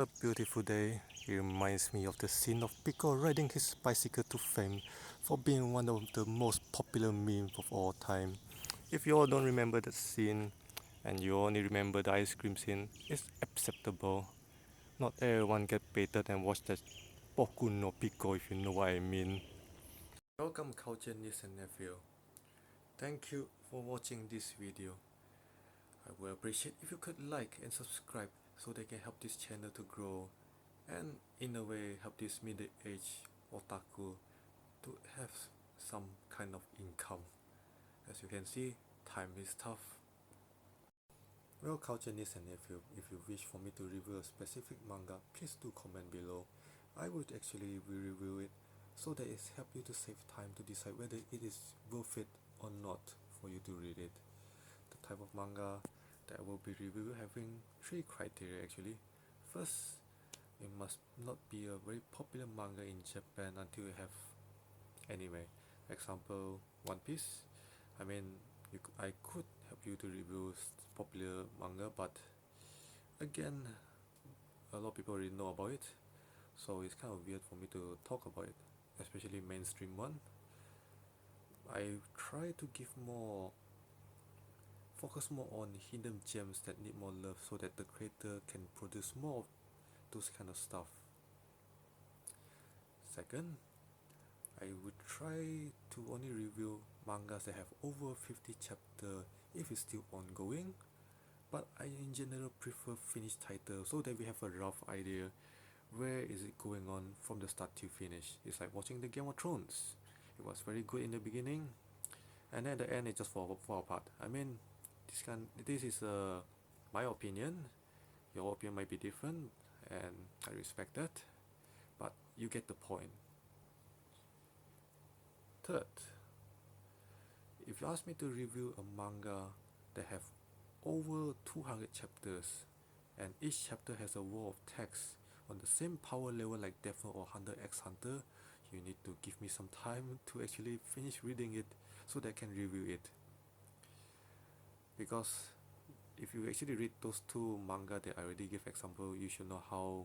A beautiful day. It reminds me of the scene of Pico riding his bicycle to fame for being one of the most popular memes of all time. If you all don't remember that scene and you only remember the ice cream scene, it's acceptable. Not everyone get baited and watch that Boku no Pico if you know what I mean. Welcome culture niece and nephew. Thank you for watching this video. I would appreciate if you could like and subscribe so they can help this channel to grow and in a way help this middle-aged otaku to have some kind of income. As you can see, time is tough. Well, culture niece and if you wish for me to review a specific manga, please do comment below. I would actually review it so that it helps you to save time to decide whether it is worth it or not for you to read it. The type of manga that I will be reviewing having three criteria actually. First, it must not be a very popular manga in Japan until you have anime. Example, One Piece. I mean, I could help you to review popular manga, but again, a lot of people already know about it, so it's kind of weird for me to talk about it, especially mainstream one. I try to give more focus more on hidden gems that need more love so that the creator can produce more of those kind of stuff. Second, I would try to only review mangas that have over 50 chapters if it's still ongoing, but I in general prefer finished titles so that we have a rough idea where is it going on from the start to finish. It's like watching the Game of Thrones. It was very good in the beginning, and then at the end it just fall apart. I mean, this is my opinion. Your opinion might be different, and I respect that, but you get the point. Third, if you ask me to review a manga that have over 200 chapters and each chapter has a wall of text on the same power level like Death Note or Hunter x Hunter, you need to give me some time to actually finish reading it so that I can review it. Because if you actually read those two manga that I already give example, you should know how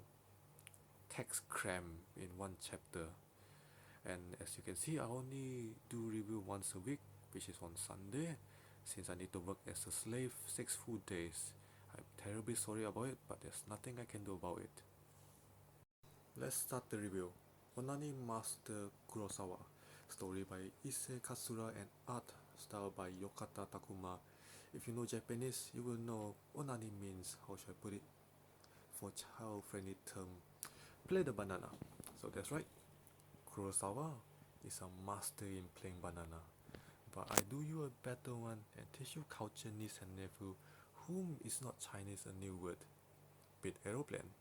text cram in one chapter. And as you can see, I only do review once a week, which is on Sunday, since I need to work as a slave 6 full days. I'm terribly sorry about it, but there's nothing I can do about it. Let's start the review. Onani Master Kurosawa, story by Issei Katsura and art style by Yokata Takuma. If you know Japanese, you will know Onani means, how should I put it, for child-friendly term, play the banana. So that's right, Kurosawa is a master in playing banana. But I do you a better one and teach you culture niece and nephew whom is not Chinese a new word. Bit aeroplane.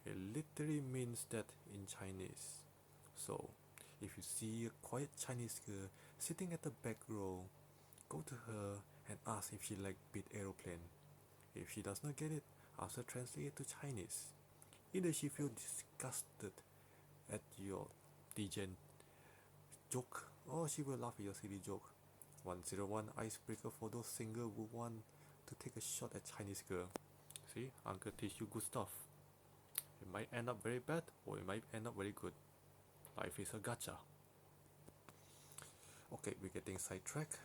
It literally means that in Chinese. So if you see a quiet Chinese girl sitting at the back row, go to her and ask if she like bit aeroplane. If she does not get it, ask her translate it to Chinese. Either she feels disgusted at your degen joke, or she will laugh at your silly joke. 101 icebreaker for those single who want to take a shot at Chinese girl. See, uncle teach you good stuff. It might end up very bad or it might end up very good. Life is a gacha. Okay, we're getting sidetracked.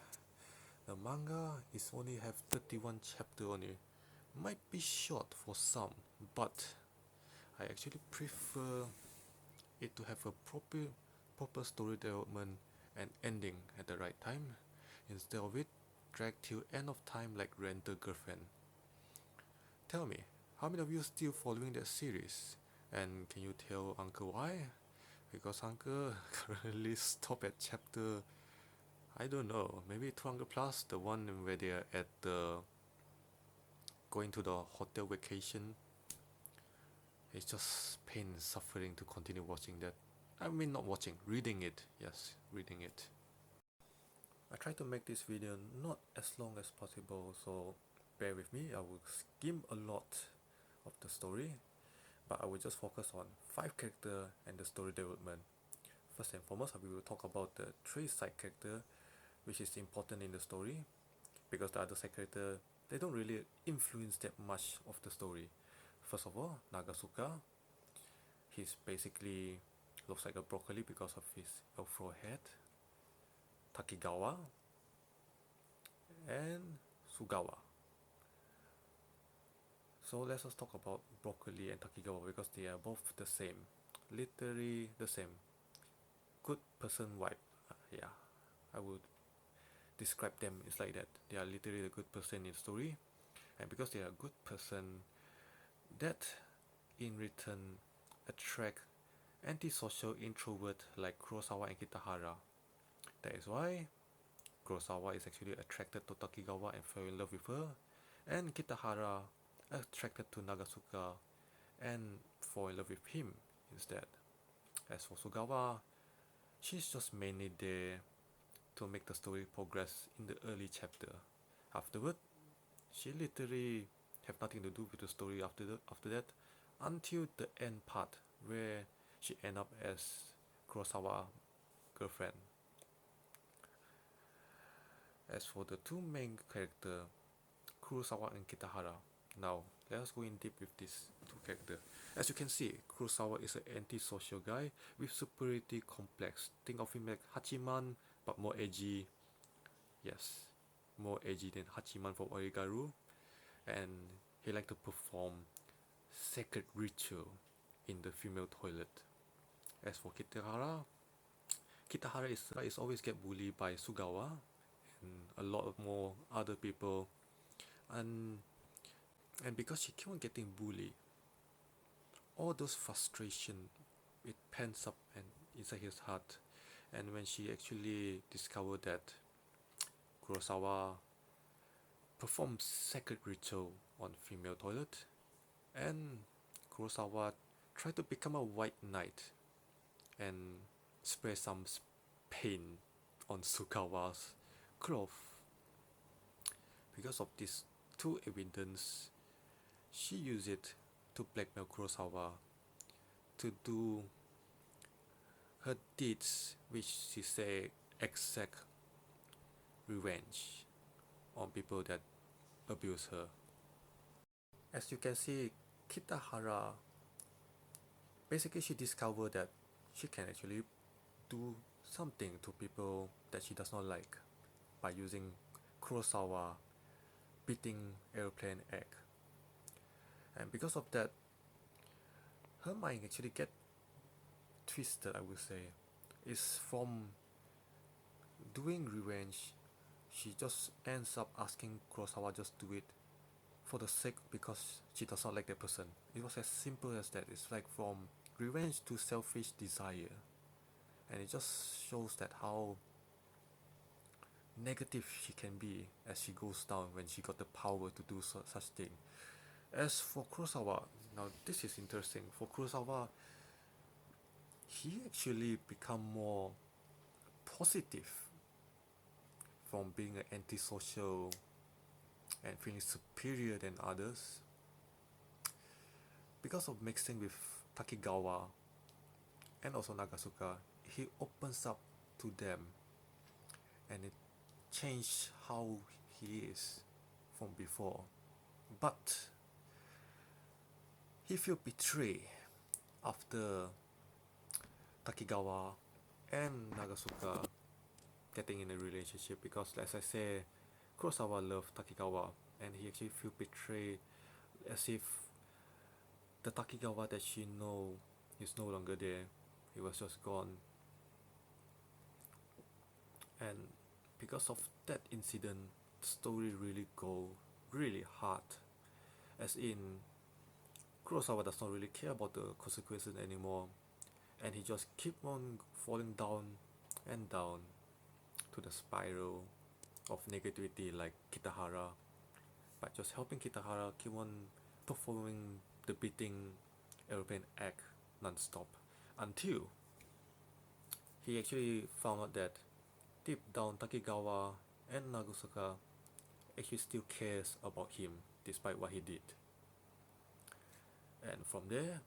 The manga is only have 31 chapter only. Might be short for some, but I actually prefer it to have a proper story development and ending at the right time, instead of it drag till end of time like Rent a Girlfriend. Tell me, how many of you still following that series? And can you tell Uncle why? Because Uncle currently stop at chapter, I don't know, maybe 200 plus, the one where they are at the going to the hotel vacation. It's just pain and suffering to continue watching that. I mean not watching, reading it. Yes, reading it. I try to make this video not as long as possible, so bear with me. I will skim a lot of the story, but I will just focus on 5 characters and the story development. First and foremost, we will talk about the 3 side characters, which is important in the story, because the other side character, they don't really influence that much of the story. First of all, Nagasuka, he's basically looks like a broccoli because of his afro head. Takigawa and Sugawa. So let's just talk about broccoli and Takigawa because they are both the same, literally the same. Good person vibe. Yeah, I would describe them as like that. They are literally the good person in the story, and because they are a good person, that in return attract antisocial introvert like Kurosawa and Kitahara. That is why Kurosawa is actually attracted to Takigawa and fell in love with her, and Kitahara attracted to Nagasuka and fall in love with him instead. As for Sugawa, she's just mainly there to make the story progress in the early chapter. Afterward, she literally have nothing to do with the story after that until the end part where she end up as Kurosawa girlfriend. As for the two main character, Kurosawa and Kitahara. Now, let us go in deep with these two characters. As you can see, Kurosawa is an antisocial guy with superiority complex. Think of him like Hachiman, but more edgy. Yes, more edgy than Hachiman from Origaru. And he like to perform sacred ritual in the female toilet. As for Kitahara is always get bullied by Sugawa and a lot of more other people, and because she keep on getting bullied, all those frustration it pans up and inside his heart. And when she actually discovered that Kurosawa performs sacred ritual on female toilet, and Kurosawa tried to become a white knight and spray some paint on Sugawa's cloth. Because of these two evidence, she used it to blackmail Kurosawa to do her deeds, which she say exact revenge on people that abuse her. As you can see, Kitahara basically she discovered that she can actually do something to people that she does not like by using Kurosawa beating aeroplane egg. And because of that, her mind actually get twisted, I would say. Is from doing revenge, she just ends up asking Kurosawa just do it for the sake because she does not like that person. It was as simple as that. It's like from revenge to selfish desire. And it just shows that how negative she can be as she goes down when she got the power to do such thing. As for Kurosawa, now this is interesting. For Kurosawa, he actually become more positive from being an antisocial and feeling superior than others. Because of mixing with Takigawa and also Nagasuka, he opens up to them and it changed how he is from before. But he feel betrayed after Takigawa and Nagasuka getting in a relationship because, as I say, Kurosawa loved Takigawa and he actually feel betrayed as if the Takigawa that she know is no longer there. He was just gone. And because of that incident, the story really go really hard. As in, Kurosawa does not really care about the consequences anymore, and he just keep on falling down and down to the spiral of negativity like Kitahara, by just helping Kitahara keep on performing the beating aeroplane act non-stop until he actually found out that deep down Takigawa and Nagasuka actually still cares about him despite what he did. And from there,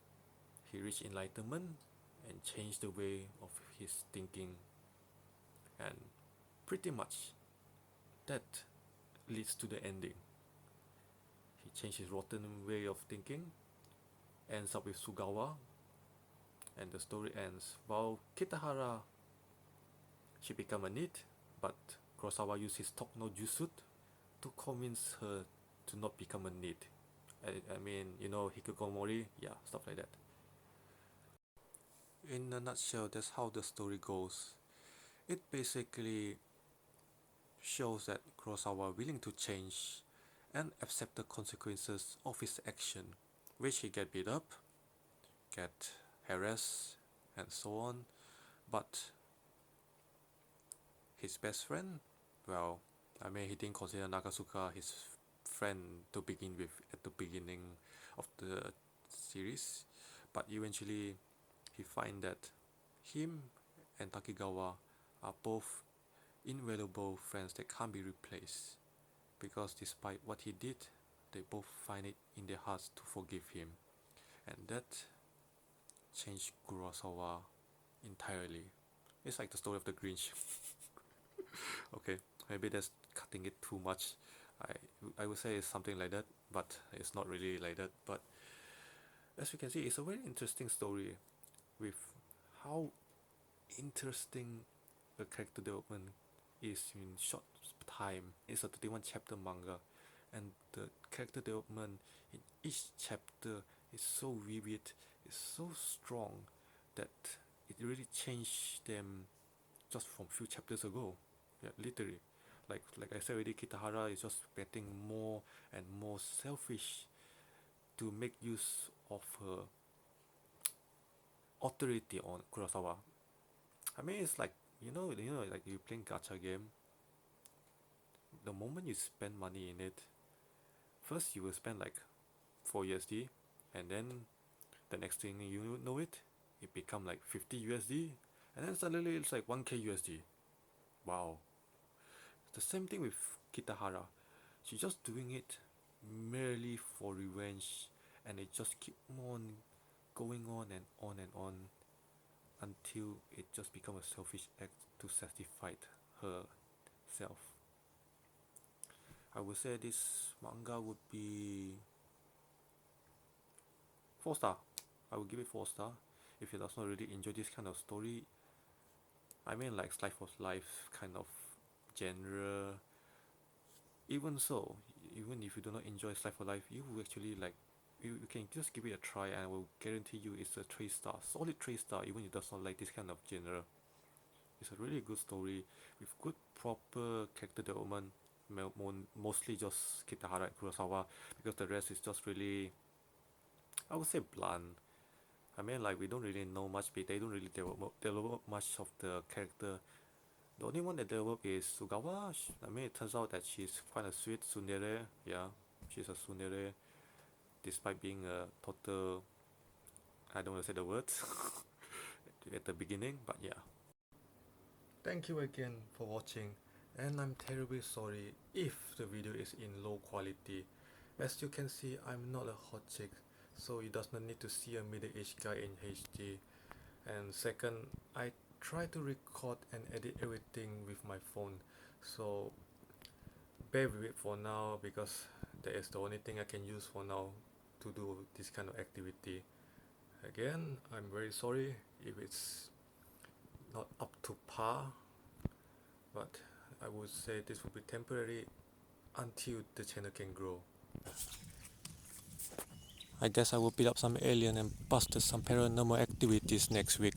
he reached enlightenment and changed the way of his thinking. And pretty much that leads to the ending. He changed his rotten way of thinking ends up with Sugawa, and the story ends. While Kitahara, she become a NEET, but Kurosawa used his talk no jutsu to convince her to not become a NEET. I mean, you know, Hikikomori, yeah, stuff like that. In a nutshell, that's how the story goes. It basically shows that Kurosawa willing to change and accept the consequences of his action, which he get beat up, get harassed, and so on. But his best friend, well, I mean, he didn't consider Nakasuka his friend to begin with at the beginning of the series, but eventually he find that him and Takigawa are both invaluable friends that can't be replaced, because despite what he did, they both find it in their hearts to forgive him, and that changed Kurosawa entirely. It's like the story of the cringe. Okay, maybe that's cutting it too much. I would say it's something like that, but it's not really like that. But as you can see, it's a very interesting story with how interesting the character development is in short time. It's a 31 chapter manga, and the character development in each chapter is so vivid, it's so strong that it really changed them just from few chapters ago. Yeah, literally. Like I said already, Kitahara is just getting more and more selfish to make use of her authority on Kurosawa. I mean, it's like like you playing gacha game. The moment you spend money in it, first you will spend like 4 USD, and then the next thing you know it become like 50 USD, and then suddenly it's like 1k USD. Wow. The same thing with Kitahara. She's just doing it merely for revenge, and it just keep on going on and on and on until it just becomes a selfish act to satisfy herself. I would say this manga would be 4 star. I would give it 4 star. If you does not really enjoy this kind of story, I mean like slice of life kind of genre, even so, even if you do not enjoy slice of life, you will actually like you can just give it a try, and I will guarantee you it's a 3 star, solid 3 star, even if you does not like this kind of genre. It's a really good story with good proper character development, mostly just Kitahara and Kurosawa, because the rest is just really, I would say, bland. I mean, like, we don't really know much, but they don't really develop much of the character. The only one that developed is Sugawa. I mean, it turns out that she's quite a sweet tsundere. Yeah, she's a tsundere, despite being a total, I don't want to say the words at the beginning, but yeah. Thank you again for watching, and I'm terribly sorry if the video is in low quality. As you can see, I'm not a hot chick, so you does not need to see a middle-aged guy in HD. And second, I try to record and edit everything with my phone, so bear with it for now, because that is the only thing I can use for now to do this kind of activity. Again, I'm very sorry if it's not up to par, but I would say this will be temporary until the channel can grow. I guess I will beat up some alien and bust some paranormal activities next week.